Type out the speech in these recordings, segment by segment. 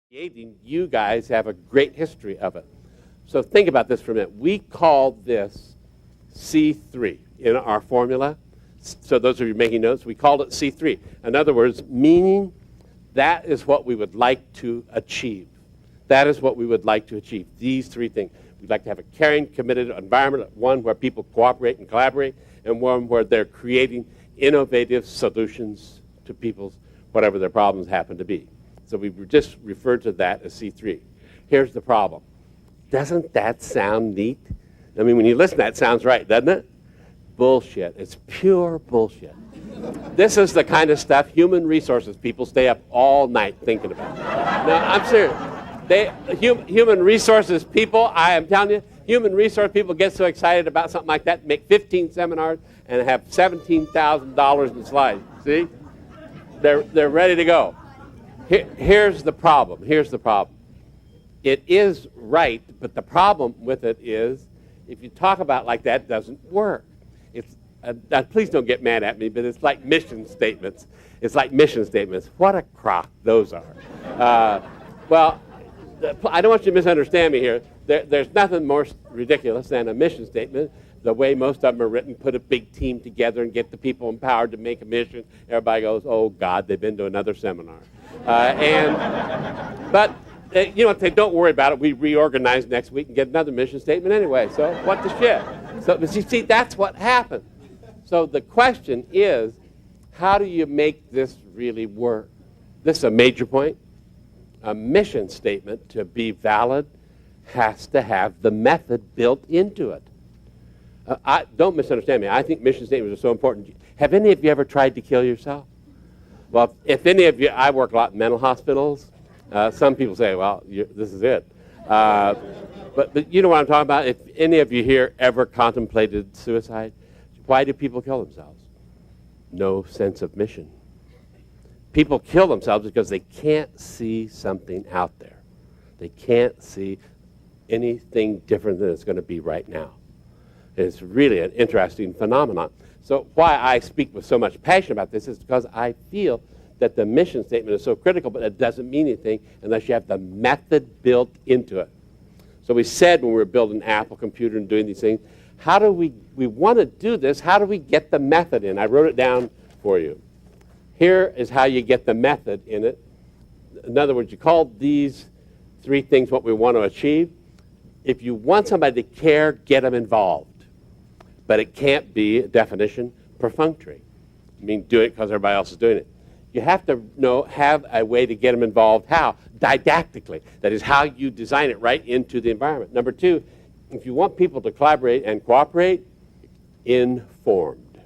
creating, you guys have a great history of it. So think about this for a minute. We call this C3 in our formula. So those of you making notes, we called it C3. In other words, meaning that is what we would like to achieve. That is what we would like to achieve, these three things. We'd like to have a caring, committed environment, one where people cooperate and collaborate, and one where they're creating innovative solutions to people's, whatever their problems happen to be. So we just referred to that as C3. Here's the problem. Doesn't that sound neat? I mean, when you listen, that sounds right, doesn't it? Bullshit. It's pure bullshit. This is the kind of stuff human resources people stay up all night thinking about. No, I'm serious. Human resources people, I am telling you, human resource people get so excited about something like that, make 15 seminars and have $17,000 in slides. See? They're ready to go. Here's the problem. Here's the problem. It is right, but the problem with it is if you talk about it like that, it doesn't work. Please don't get mad at me, but it's like mission statements. It's like mission statements. What a crock those are. Well, I don't want you to misunderstand me here. There's nothing more ridiculous than a mission statement. The way most of them are written, put a big team together and get the people empowered to make a mission. Everybody goes, oh, God, they've been to another seminar. But you know what, don't worry about it. We reorganize next week and get another mission statement anyway. So what the shit? So, but you see, that's what happened. So the question is, how do you make this really work? This is a major point. A mission statement, to be valid, has to have the method built into it. Don't misunderstand me. I think mission statements are so important. Have any of you ever tried to kill yourself? Well, if any of you, I work a lot in mental hospitals. Some people say, well, this is it. But you know what I'm talking about? If any of you here ever contemplated suicide, why do people kill themselves? No sense of mission. People kill themselves because they can't see something out there. They can't see anything different than it's going to be right now. It's really an interesting phenomenon. So why I speak with so much passion about this is because I feel that the mission statement is so critical, but it doesn't mean anything unless you have the method built into it. So we said when we were building an Apple computer and doing these things, how do we want to do this, how do we get the method in? I wrote it down for you. Here is how you get the method in it. In other words, you call these three things what we want to achieve. If you want somebody to care, get them involved. But it can't be, a definition, perfunctory. I mean, do it because everybody else is doing it. You have to have a way to get them involved. How? Didactically. That is how you design it right into the environment. Number two, if you want people to collaborate and cooperate, informed.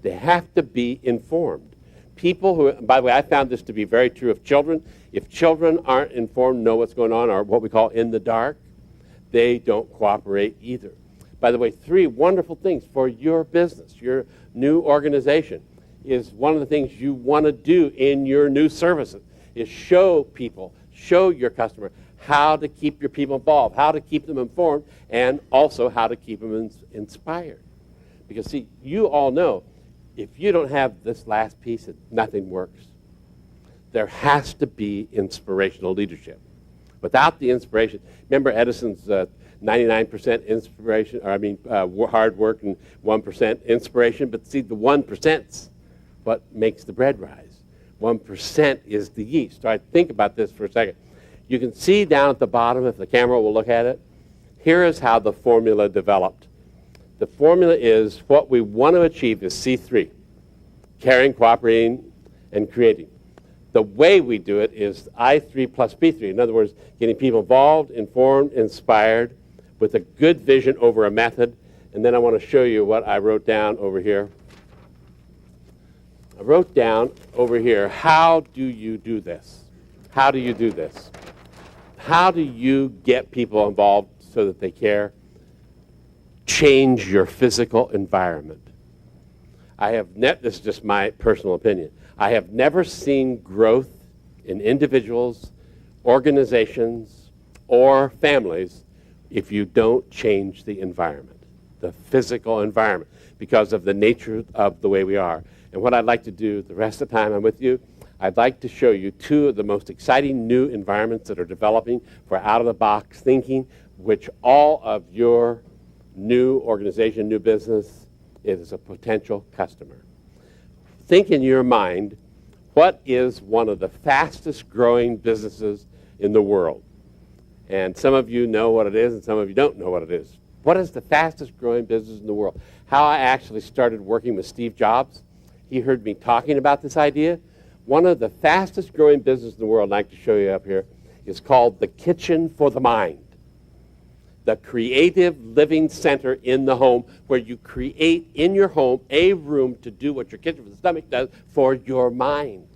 They have to be informed. People who, by the way, I found this to be very true of children. If children aren't informed, know what's going on, or what we call in the dark, they don't cooperate either. By the way, three wonderful things for your business, your new organization, is one of the things you want to do in your new services is show people, show your customer how to keep your people involved, how to keep them informed, and also how to keep them inspired. Because, see, you all know, if you don't have this last piece, nothing works. There has to be inspirational leadership. Without the inspiration, remember Edison's 99% inspiration, hard work and 1% inspiration, but see, the 1%'s what makes the bread rise. 1% is the yeast. So I think about this for a second. You can see down at the bottom, if the camera will look at it, here is how the formula developed. The formula is what we want to achieve is C3, caring, cooperating, and creating. The way we do it is I3 plus P3. In other words, getting people involved, informed, inspired, with a good vision over a method. And then I want to show you what I wrote down over here. I wrote down over here, how do you do this? How do you do this? How do you get people involved so that they care? Change your physical environment. This is just my personal opinion. I have never seen growth in individuals, organizations, or families if you don't change the environment, the physical environment, because of the nature of the way we are. And what I'd like to do the rest of the time I'm with you, I'd like to show you two of the most exciting new environments that are developing for out-of-the-box thinking, which all of your new organization, new business, is a potential customer. Think in your mind, what is one of the fastest growing businesses in the world? And some of you know what it is, and some of you don't know what it is. What is the fastest growing business in the world? How I actually started working with Steve Jobs. He heard me talking about this idea. One of the fastest growing businesses in the world, I'd like to show you up here, is called the Kitchen for the Mind. The creative living center in the home, where you create in your home a room to do what your kitchen for the stomach does for your mind.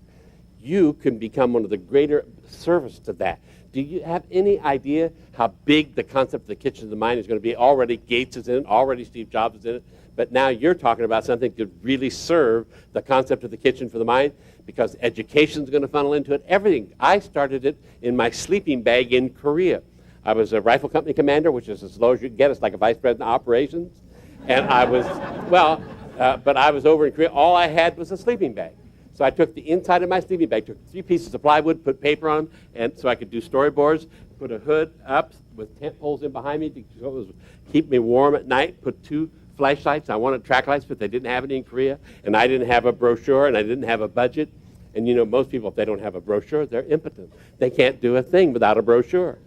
You can become one of the greater service to that. Do you have any idea how big the concept of the kitchen of the mind is going to be? Already Gates is in it, already Steve Jobs is in it, but now you're talking about something that could really serve the concept of the kitchen for the mind, because education is going to funnel into it, everything. I started it in my sleeping bag in Korea. I was a rifle company commander, which is as low as you can get. It's like a vice president of operations. And I was, but I was over in Korea. All I had was a sleeping bag. So I took the inside of my sleeping bag, took 3 pieces of plywood, put paper on them, and so I could do storyboards, put a hood up with tent poles in behind me to keep me warm at night, put 2 flashlights. I wanted track lights, but they didn't have any in Korea, and I didn't have a brochure, and I didn't have a budget. And you know, most people, if they don't have a brochure, they're impotent. They can't do a thing without a brochure.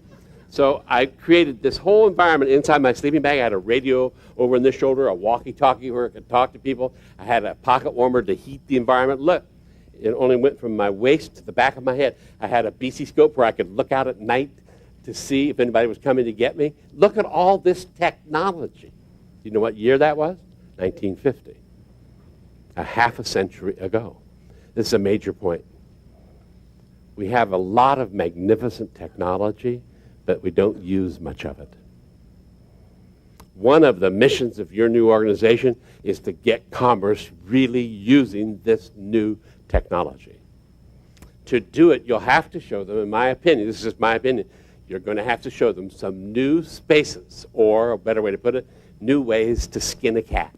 So I created this whole environment inside my sleeping bag. I had a radio over in this shoulder, a walkie-talkie where I could talk to people. I had a pocket warmer to heat the environment. Look, it only went from my waist to the back of my head. I had a BC scope where I could look out at night to see if anybody was coming to get me. Look at all this technology. You know what year that was? 1950. A half a century ago. This is a major point. We have a lot of magnificent technology, but we don't use much of it. One of the missions of your new organization is to get commerce really using this new technology. To do it, you'll have to show them, in my opinion, this is just my opinion, you're going to have to show them some new spaces, or a better way to put it, new ways to skin a cat.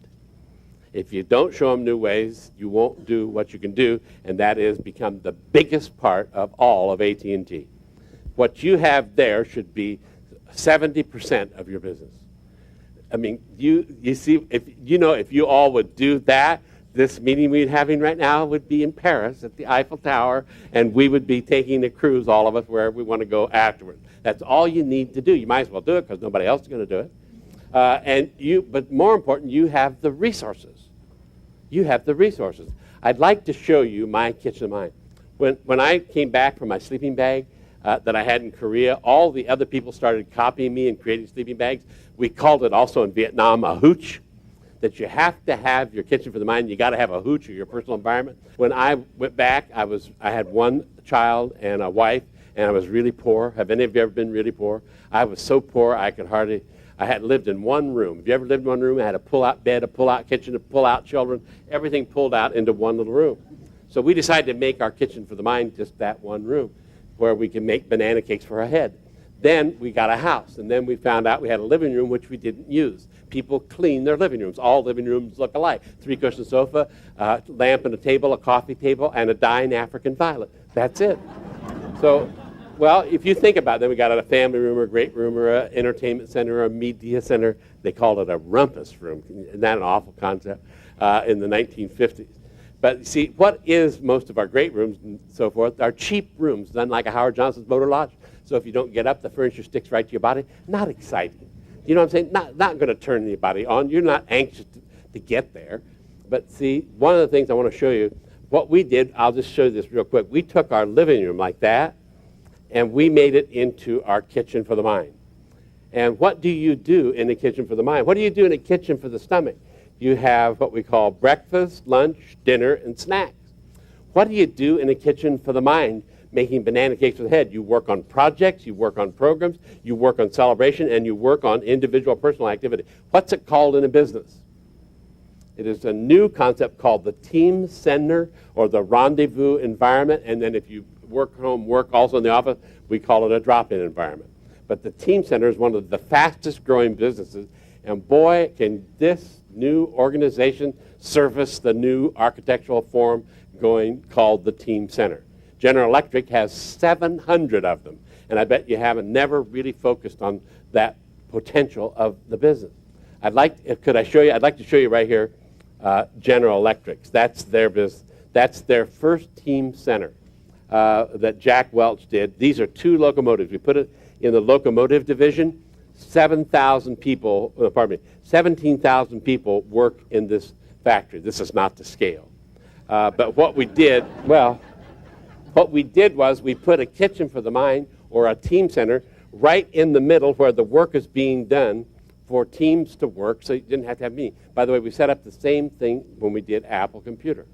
If you don't show them new ways, you won't do what you can do, and that is become the biggest part of all of AT&T. What you have there should be 70% of your business. I mean, you see, if you all would do that, this meeting we're having right now would be in Paris at the Eiffel Tower, and we would be taking a cruise, all of us, wherever we want to go afterwards. That's all you need to do. You might as well do it because nobody else is going to do it. But more important, you have the resources. You have the resources. I'd like to show you my kitchen of mine. When I came back from my sleeping bag that I had in Korea, all the other people started copying me and creating sleeping bags. We called it also in Vietnam a hooch, that you have to have your kitchen for the mind. You got to have a hooch or your personal environment. When I went back, I had 1 child and a wife, and I was really poor. Have any of you ever been really poor? I was so poor I had lived in 1 room. Have you ever lived in 1 room? I had a pull-out bed, a pull-out kitchen, a pull-out children, everything pulled out into 1 little room. So we decided to make our kitchen for the mind just that 1 room, where we can make banana cakes for our head. Then we got a house, and then we found out we had a living room which we didn't use. People clean their living rooms. All living rooms look alike. 3-cushion sofa, lamp and a table, a coffee table, and a dying African violet. That's it. So, well, if you think about it, then we got a family room or a great room or an entertainment center or a media center. They called it a rumpus room. Isn't that an awful concept in the 1950s? But see, what is most of our great rooms and so forth are cheap rooms, done like a Howard Johnson's Motor Lodge. So if you don't get up, the furniture sticks right to your body. Not exciting. You know what I'm saying? Not going to turn anybody on. You're not anxious to get there. But see, one of the things I want to show you, what we did, I'll just show you this real quick. We took our living room like that, and we made it into our kitchen for the mind. And what do you do in the kitchen for the mind? What do you do in a kitchen for the stomach? You have what we call breakfast, lunch, dinner, and snacks. What do you do in a kitchen for the mind, making banana cakes for the head? You work on projects, you work on programs, you work on celebration, and you work on individual personal activity. What's it called in a business? It is a new concept called the team center or the rendezvous environment. And then if you work home, work also in the office, we call it a drop-in environment. But the team center is one of the fastest growing businesses. And boy, can this new organization service the new architectural form going called the team center. General Electric has 700 of them. And I bet you haven't never really focused on that potential of the business. I'd like to show you right here, General Electric's. That's their business. That's their first team center that Jack Welch did. These are 2 locomotives. We put it in the locomotive division. 17,000 people work in this factory. This is not to scale. But what we did was we put a kitchen for the mine or a team center right in the middle where the work is being done for teams to work, so you didn't have to have me. By the way, we set up the same thing when we did Apple Computer.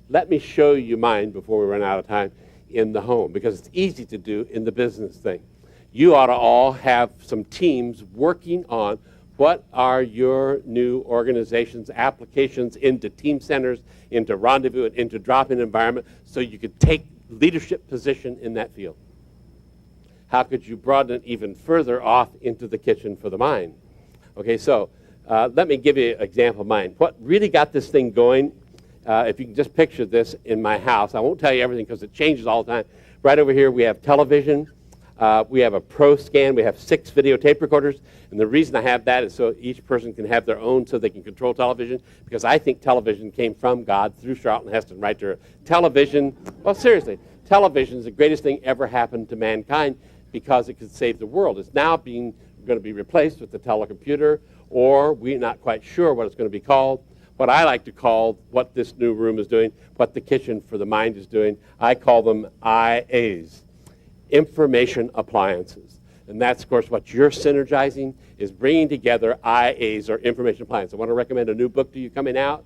Let me show you mine before we run out of time in the home, because it's easy to do in the business thing. You ought to all have some teams working on what are your new organization's applications into team centers, into rendezvous, and into drop-in environment, so you could take leadership position in that field. How could you broaden it even further off into the kitchen for the mine? Okay, so let me give you an example of mine. What really got this thing going, if you can just picture this in my house, I won't tell you everything because it changes all the time. Right over here we have television. We have a Pro Scan. We have 6 videotape recorders. And the reason I have that is so each person can have their own so they can control television, because I think television came from God through Charlton Heston right there. Television, well, seriously, television is the greatest thing ever happened to mankind because it could save the world. It's now going to be replaced with the telecomputer, or we're not quite sure what it's going to be called. What I like to call what this new room is doing, what the kitchen for the mind is doing, I call them IAs. Information appliances. And that's, of course, what you're synergizing is bringing together IAs, or information appliances. I want to recommend a new book to you coming out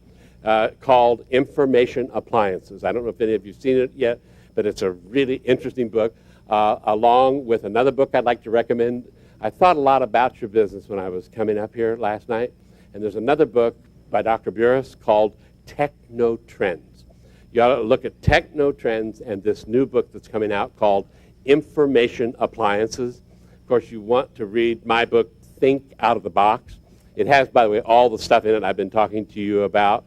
called Information Appliances. I don't know if any of you have seen it yet, but it's a really interesting book, along with another book I'd like to recommend. I thought a lot about your business when I was coming up here last night, and there's another book by Dr. Burris called Techno Trends. You ought to look at Techno Trends and this new book that's coming out called Information Appliances. Of course, you want to read my book, Think Out of the Box. It has, by the way, all the stuff in it I've been talking to you about,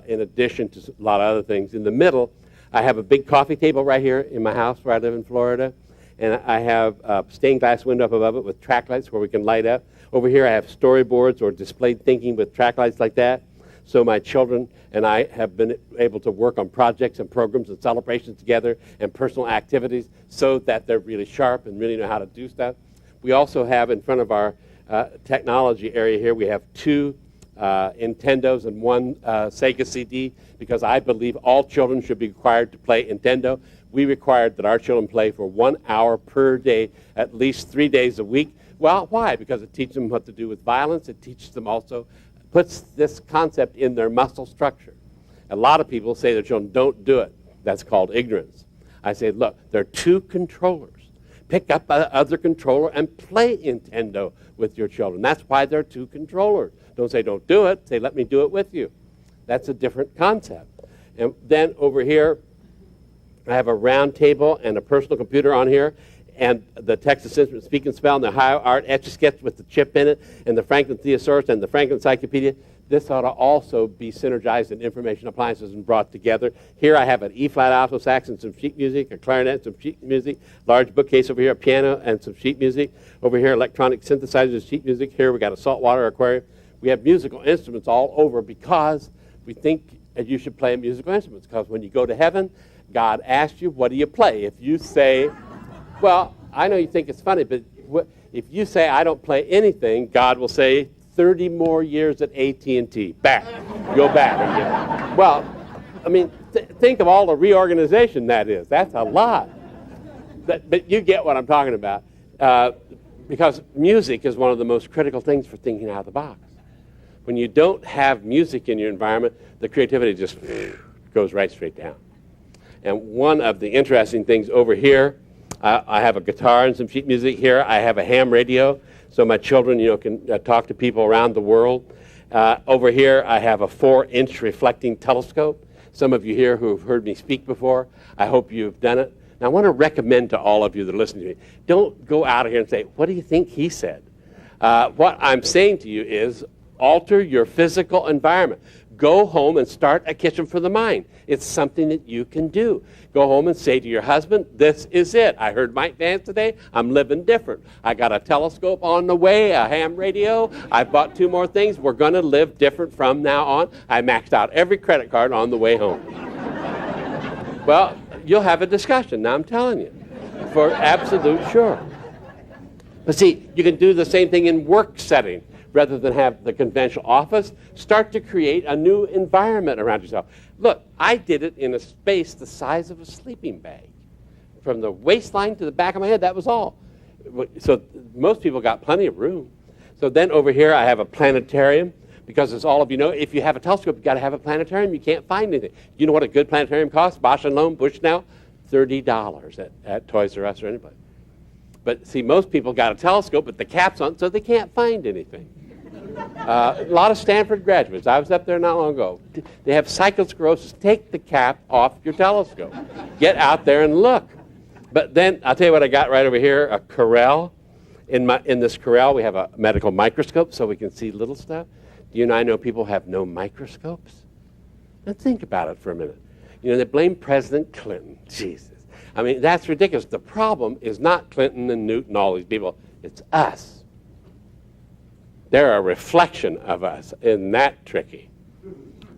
in addition to a lot of other things. In the middle, I have a big coffee table right here in my house where I live in Florida, and I have a stained glass window up above it with track lights where we can light up. Over here, I have storyboards or displayed thinking with track lights like that. So my children and I have been able to work on projects and programs and celebrations together and personal activities so that they're really sharp and really know how to do stuff. We also have in front of our technology area here, we have 2 Nintendos and 1 Sega CD, because I believe all children should be required to play Nintendo. We required that our children play for 1 hour per day, at least 3 days a week. Well, why? Because it teaches them what to do with violence. It teaches them also, puts this concept in their muscle structure. A lot of people say their children don't do it. That's called ignorance. I say, look, there are 2 controllers. Pick up the other controller and play Nintendo with your children. That's why there are 2 controllers. Don't say don't do it. Say let me do it with you. That's a different concept. And then over here, I have a round table and a personal computer on here, and the Texas Instrument Speak and Spell and the Ohio Art Etch-a-Sketch with the chip in it, and the Franklin Thesaurus and the Franklin Encyclopedia. This ought to also be synergized in information appliances and brought together. Here I have an E-flat alto sax and some sheet music, a clarinet, some sheet music, large bookcase over here, a piano and some sheet music. Over here, electronic synthesizers, sheet music. Here we got a saltwater aquarium. We have musical instruments all over because we think that you should play musical instruments, because when you go to heaven, God asks you, what do you play? If you say, well, I know you think it's funny, but if you say, I don't play anything, God will say, 30 more years at AT&T. Back. Go back. Well, I mean, think of all the reorganization that is. That's a lot. But you get what I'm talking about. Because music is one of the most critical things for thinking out of the box. When you don't have music in your environment, the creativity just goes right straight down. And one of the interesting things over here, I have a guitar and some sheet music here. I have a ham radio, so my children, can talk to people around the world. Over here, I have a 4-inch reflecting telescope. Some of you here who have heard me speak before, I hope you've done it. Now, I want to recommend to all of you that are listening to me, don't go out of here and say, what do you think he said? What I'm saying to you is alter your physical environment. Go home and start a kitchen for the mind. It's something that you can do. Go home and say to your husband, this is it. I heard Mike Vance today. I'm living different. I got a telescope on the way, a ham radio. I bought 2 more things. We're going to live different from now on. I maxed out every credit card on the way home. Well, you'll have a discussion. Now I'm telling you, for absolute sure. But see, you can do the same thing in work setting. Rather than have the conventional office, start to create a new environment around yourself. Look, I did it in a space the size of a sleeping bag. From the waistline to the back of my head, that was all. So most people got plenty of room. So then over here I have a planetarium, because as all of you know, if you have a telescope, you've got to have a planetarium. You can't find anything. You know what a good planetarium costs? Bosch & Lomb, Bushnell, $30 at Toys R Us or anybody. But see, most people got a telescope, but the cap's on, so they can't find anything. A lot of Stanford graduates, I was up there not long ago, they have cyclosclerosis. Take the cap off your telescope. Get out there and look. But then, I'll tell you what I got right over here, a Corel. In this Corel, we have a medical microscope so we can see little stuff. You and I know people have no microscopes. Now think about it for a minute. You know, they blame President Clinton. Jesus. I mean, that's ridiculous. The problem is not Clinton and Newt and all these people. It's us. They're a reflection of us. Isn't that tricky?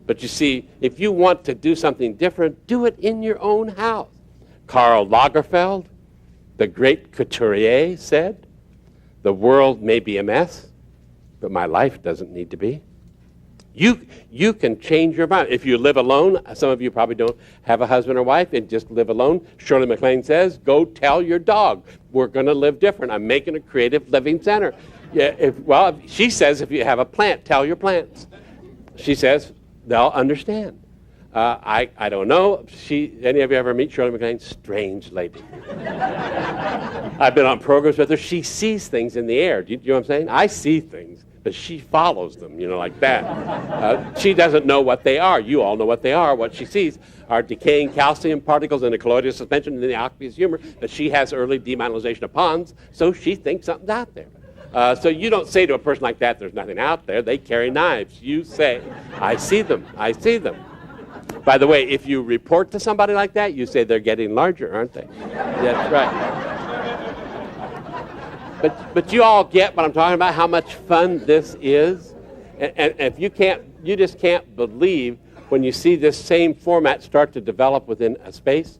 But you see, if you want to do something different, do it in your own house. Karl Lagerfeld, the great couturier, said, "The world may be a mess, but my life doesn't need to be." You can change your mind. If you live alone, some of you probably don't have a husband or wife and just live alone. Shirley MacLaine says, go tell your dog, we're going to live different. I'm making a creative living center. Yeah, she says if you have a plant, tell your plants. She says they'll understand. I don't know. Any of you ever meet Shirley MacLaine? Strange lady. I've been on programs with her. She sees things in the air. Do you know what I'm saying? I see things, but she follows them, like that. She doesn't know what they are. You all know what they are. What she sees are decaying calcium particles in a colloidal suspension in the aqueous humor, but she has early demineralization of ponds, so she thinks something's out there. So you don't say to a person like that, there's nothing out there. They carry knives. You say, I see them. I see them. By the way, if you report to somebody like that, you say they're getting larger, aren't they? That's right. But you all get what I'm talking about, how much fun this is. And if you just can't believe when you see this same format start to develop within a space.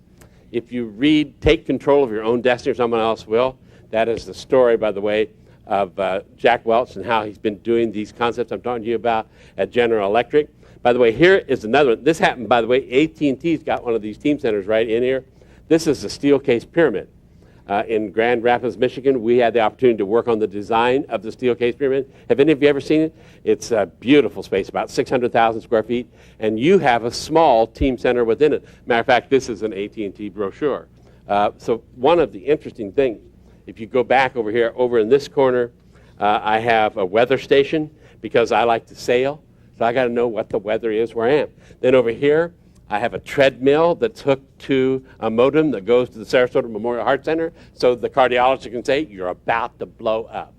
If you read Take Control of Your Own Destiny, or someone else will, that is the story, by the way, of Jack Welch and how he's been doing these concepts I'm talking to you about at General Electric. By the way, here is another one. This happened, by the way, AT&T's got one of these team centers right in here. This is the steel case pyramid. In Grand Rapids, Michigan, we had the opportunity to work on the design of the steel case pyramid. Have any of you ever seen it? It's a beautiful space, about 600,000 square feet, and you have a small team center within it. Matter of fact, this is an AT&T brochure. So one of the interesting things, if you go back over here, over in this corner, I have a weather station because I like to sail. So I got to know what the weather is where I am. Then over here, I have a treadmill that's hooked to a modem that goes to the Sarasota Memorial Heart Center, so the cardiologist can say, you're about to blow up.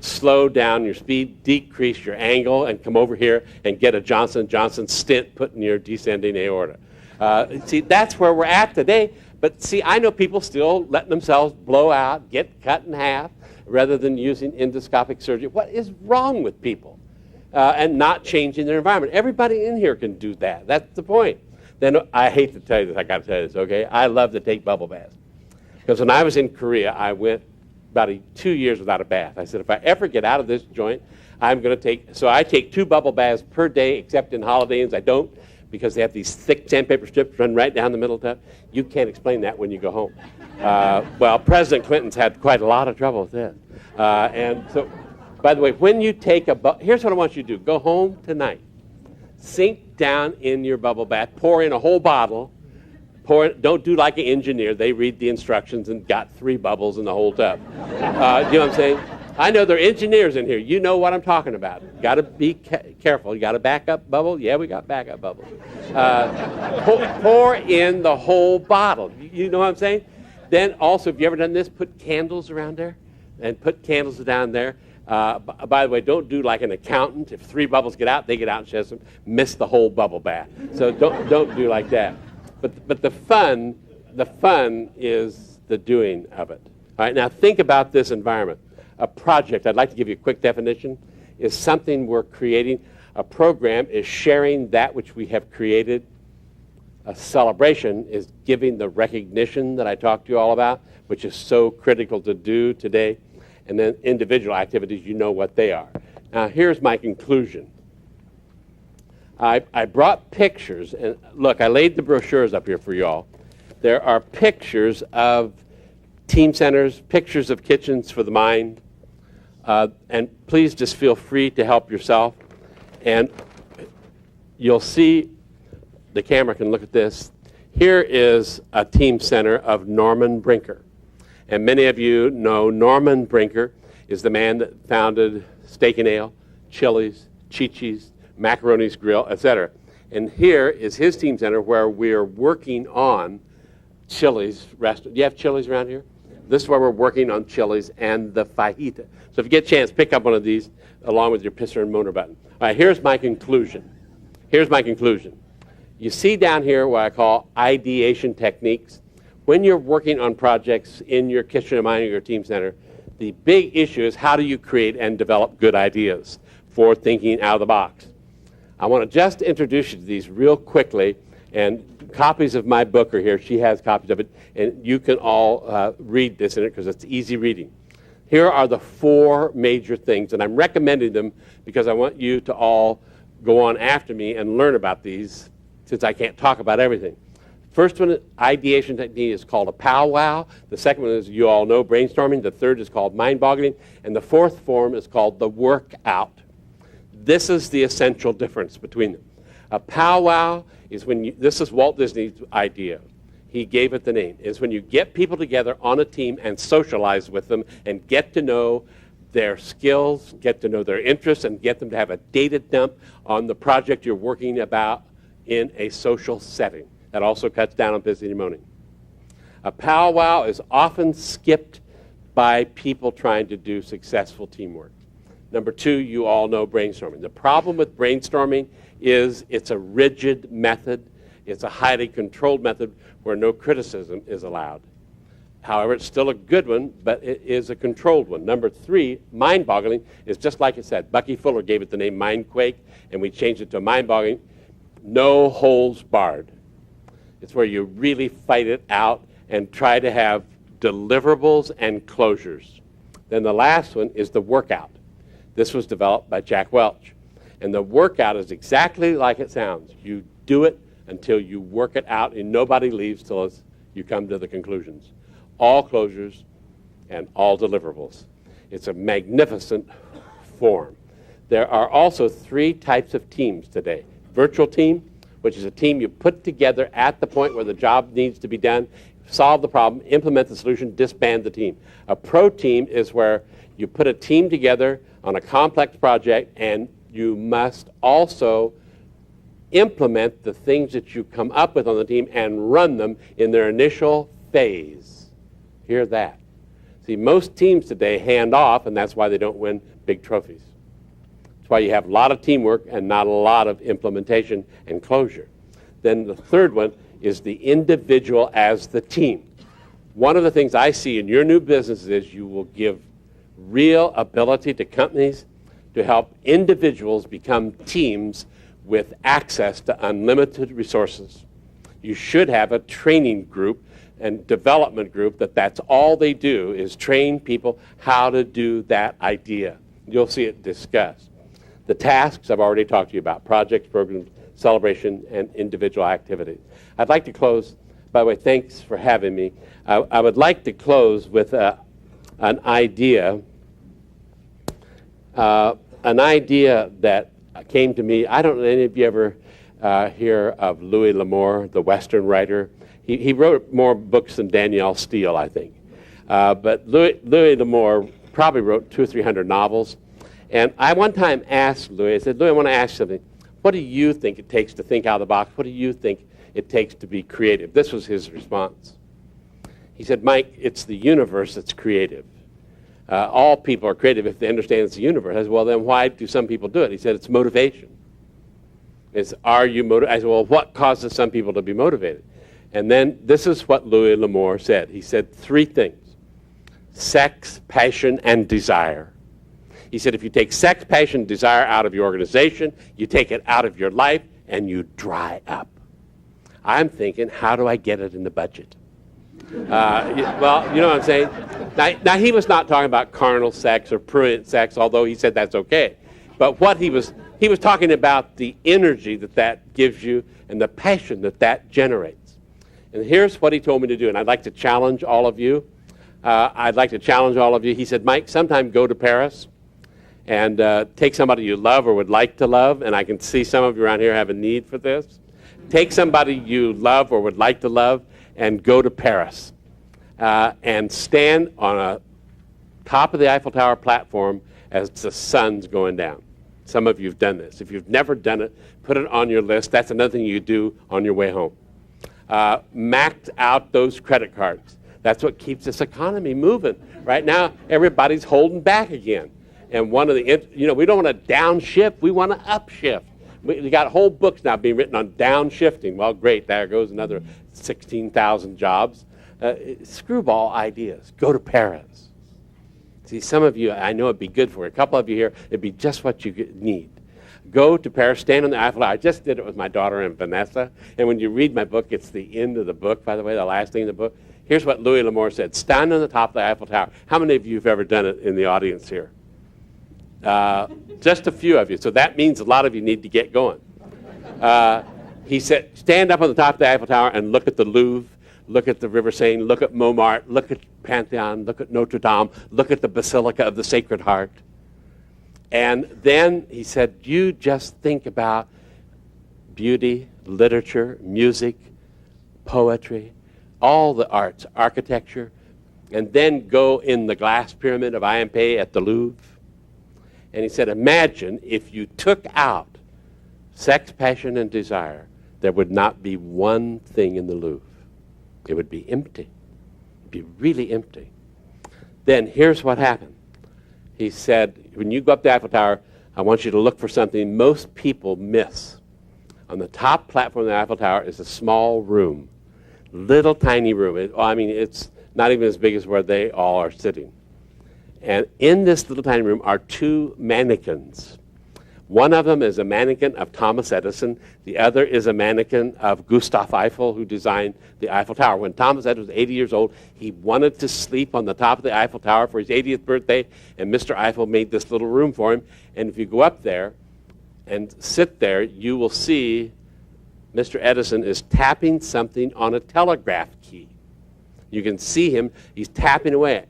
Slow down your speed, decrease your angle, and come over here and get a Johnson & Johnson stent put in your descending aorta. See, that's where we're at today. But see, I know people still letting themselves blow out, get cut in half, rather than using endoscopic surgery. What is wrong with people? And not changing their environment. Everybody in here can do that. That's the point. Then I hate to tell you this. I got to tell you this, okay? I love to take bubble baths. Because when I was in Korea, I went about 2 years without a bath. I said, if I ever get out of this joint, I'm going to take, so I take 2 bubble baths per day, except in holiday inns. I don't, because they have these thick sandpaper strips run right down the middle of the tub. You can't explain that when you go home. Well, President Clinton's had quite a lot of trouble with this. And so, by the way, when you take here's what I want you to do. Go home tonight. Sink down in your bubble bath. Pour in a whole bottle. Don't do like an engineer. They read the instructions and got 3 bubbles in the whole tub. You know what I'm saying? I know there are engineers in here. You know what I'm talking about. Got to be careful. You got a backup bubble? Yeah, we got backup bubbles. Pour in the whole bottle. You know what I'm saying? Then also, have you ever done this? Put candles around there and put candles down there. By the way, don't do like an accountant. If 3 bubbles get out, they get out and just miss the whole bubble bath. So don't do like that. But the fun is the doing of it. All right, now think about this environment. A project, I'd like to give you a quick definition, is something we're creating. A program is sharing that which we have created. A celebration is giving the recognition that I talked to you all about, which is so critical to do today. And then individual activities, you know what they are. Now, here's my conclusion. I brought pictures, and look, I laid the brochures up here for you all. There are pictures of team centers, pictures of kitchens for the mind, and please just feel free to help yourself. And you'll see, the camera can look at this. Here is a team center of Norman Brinker. And many of you know Norman Brinker is the man that founded Steak and Ale, Chili's, Chi-Chi's, Macaroni's Grill, etc. And here is his team center where we're working on Chili's restaurant. Do you have Chili's around here? This is where we're working on Chili's and the fajita. So if you get a chance, pick up one of these along with your pisser and moaner button. All right, here's my conclusion. Here's my conclusion. You see down here what I call ideation techniques. When you're working on projects in your kitchen or mining or your team center, the big issue is how do you create and develop good ideas for thinking out of the box. I want to just introduce you to these real quickly, and copies of my book are here. She has copies of it, and you can all read this in it because it's easy reading. Here are the 4 major things, and I'm recommending them because I want you to all go on after me and learn about these since I can't talk about everything. First one, ideation technique, is called a powwow. The second one is, you all know, brainstorming. The third is called mind-boggling. And the fourth form is called the workout. This is the essential difference between them. A powwow is when you, this is Walt Disney's idea. He gave it the name. Is when you get people together on a team and socialize with them and get to know their skills, get to know their interests, and get them to have a data dump on the project you're working about in a social setting. That also cuts down on busy moaning. A powwow is often skipped by people trying to do successful teamwork. Number 2, you all know brainstorming. The problem with brainstorming is it's a rigid method. It's a highly controlled method where no criticism is allowed. However, it's still a good one, but it is a controlled one. Number 3, mind-boggling, is just like it said. Bucky Fuller gave it the name Mindquake, and we changed it to mind-boggling. No holes barred. It's where you really fight it out and try to have deliverables and closures. Then the last one is the workout. This was developed by Jack Welch. And the workout is exactly like it sounds. You do it until you work it out, and nobody leaves till you come to the conclusions. All closures and all deliverables. It's a magnificent form. There are also 3 types of teams today. Virtual team, which is a team you put together at the point where the job needs to be done, solve the problem, implement the solution, disband the team. A pro team is where you put a team together on a complex project, and you must also implement the things that you come up with on the team and run them in their initial phase. Hear that. See, most teams today hand off, and that's why they don't win big trophies. That's why you have a lot of teamwork and not a lot of implementation and closure. Then the third one is the individual as the team. One of the things I see in your new business is you will give real ability to companies to help individuals become teams with access to unlimited resources. You should have a training group and development group that's all they do is train people how to do that idea. You'll see it discussed. The tasks I've already talked to you about, projects, programs, celebration, and individual activities. I'd like to close, by the way, thanks for having me. I would like to close with an idea that came to me. I don't know, any of you ever hear of Louis L'Amour, the Western writer? He wrote more books than Danielle Steele, I think. But Louis L'Amour probably wrote 200 or 300 novels. And I one time asked Louis, I said, Louis, I want to ask you something. What do you think it takes to think out of the box? What do you think it takes to be creative? This was his response. He said, Mike, it's the universe that's creative. all people are creative if they understand it's the universe. I said, well, then why do some people do it? He said, it's motivation. Are you motivated? I said, well, what causes some people to be motivated? And then this is what Louis L'Amour said. He said 3 things: sex, passion, and desire. He said, if you take sex, passion, desire out of your organization, you take it out of your life, and you dry up. I'm thinking, how do I get it in the budget? Well, you know what I'm saying? Now, he was not talking about carnal sex or prurient sex, although he said that's okay. But what he was talking about the energy that gives you and the passion that generates. And here's what he told me to do, and I'd like to challenge all of you. He said, Mike, sometime go to Paris and take somebody you love or would like to love, and I can see some of you around here have a need for this. Take somebody you love or would like to love and go to Paris and stand on a top of the Eiffel Tower platform as the sun's going down. Some of you have done this. If you've never done it, put it on your list. That's another thing you do on your way home. Max out those credit cards. That's what keeps this economy moving. Right now, everybody's holding back again. And one of the, we don't want to downshift, we want to upshift. We got whole books now being written on downshifting. Well, great, there goes another 16,000 jobs. Screwball ideas. Go to Paris. See, some of you, I know it'd be good for you. A couple of you here, it'd be just what you need. Go to Paris, stand on the Eiffel Tower. I just did it with my daughter and Vanessa. And when you read my book, it's the end of the book, by the way, the last thing in the book. Here's what Louis L'Amour said. Stand on the top of the Eiffel Tower. How many of you have ever done it in the audience here? Just a few of you. So that means a lot of you need to get going. He said, stand up on the top of the Eiffel Tower and look at the Louvre, look at the River Seine, look at Montmartre, look at Pantheon, look at Notre Dame, look at the Basilica of the Sacred Heart. And then he said, you just think about beauty, literature, music, poetry, all the arts, architecture, and then go in the glass pyramid of Impe at the Louvre. And he said, imagine if you took out sex, passion, and desire, there would not be one thing in the Louvre. It would be empty. It would be really empty. Then here's what happened. He said, when you go up the Eiffel Tower, I want you to look for something most people miss. On the top platform of the Eiffel Tower is a small room, little tiny room. It's not even as big as where they all are sitting. And in this little tiny room are 2 mannequins. One of them is a mannequin of Thomas Edison. The other is a mannequin of Gustav Eiffel, who designed the Eiffel Tower. When Thomas Edison was 80 years old, he wanted to sleep on the top of the Eiffel Tower for his 80th birthday, and Mr. Eiffel made this little room for him. And if you go up there and sit there, you will see Mr. Edison is tapping something on a telegraph key. You can see him. He's tapping away.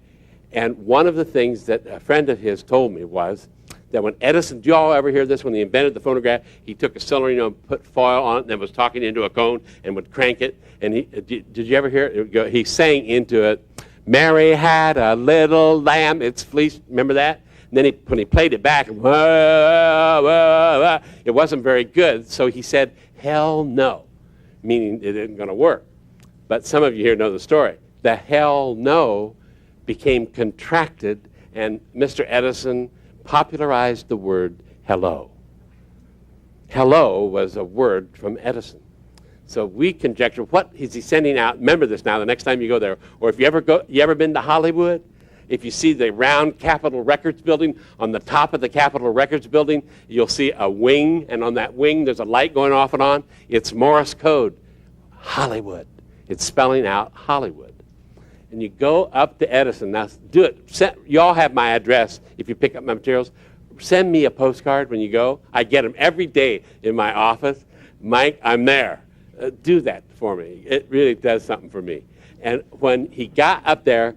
And one of the things that a friend of his told me was that when Edison, do you all ever hear this? When he invented the phonograph, he took a cylinder, and put foil on it, and then was talking into a cone and would crank it. And did you ever hear it? He sang into it, Mary had a little lamb, its fleece. Remember that? And then when he played it back, it wasn't very good. So he said, hell no, meaning it isn't going to work. But some of you here know the story. The hell no became contracted, and Mr. Edison popularized the word hello. Hello was a word from Edison. So we conjecture, what is he sending out? Remember this now, the next time you go there. Or if you ever been to Hollywood? If you see the round Capitol Records building, on the top of the Capitol Records building, you'll see a wing, and on that wing there's a light going off and on. It's Morse code, Hollywood. It's spelling out Hollywood. And you go up to Edison. Now, do it. You all have my address if you pick up my materials. Send me a postcard when you go. I get them every day in my office. Mike, I'm there. Do that for me. It really does something for me. And when he got up there,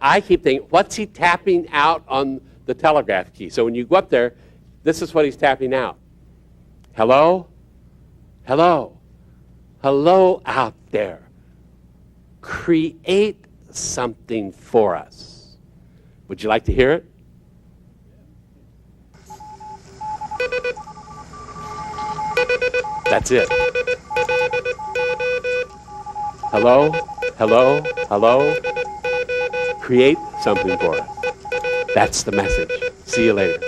I keep thinking, what's he tapping out on the telegraph key? So when you go up there, this is what he's tapping out. Hello? Hello? Hello out there. Create something for us. Would you like to hear it? That's it. Hello, hello, hello. Create something for us. That's the message. See you later.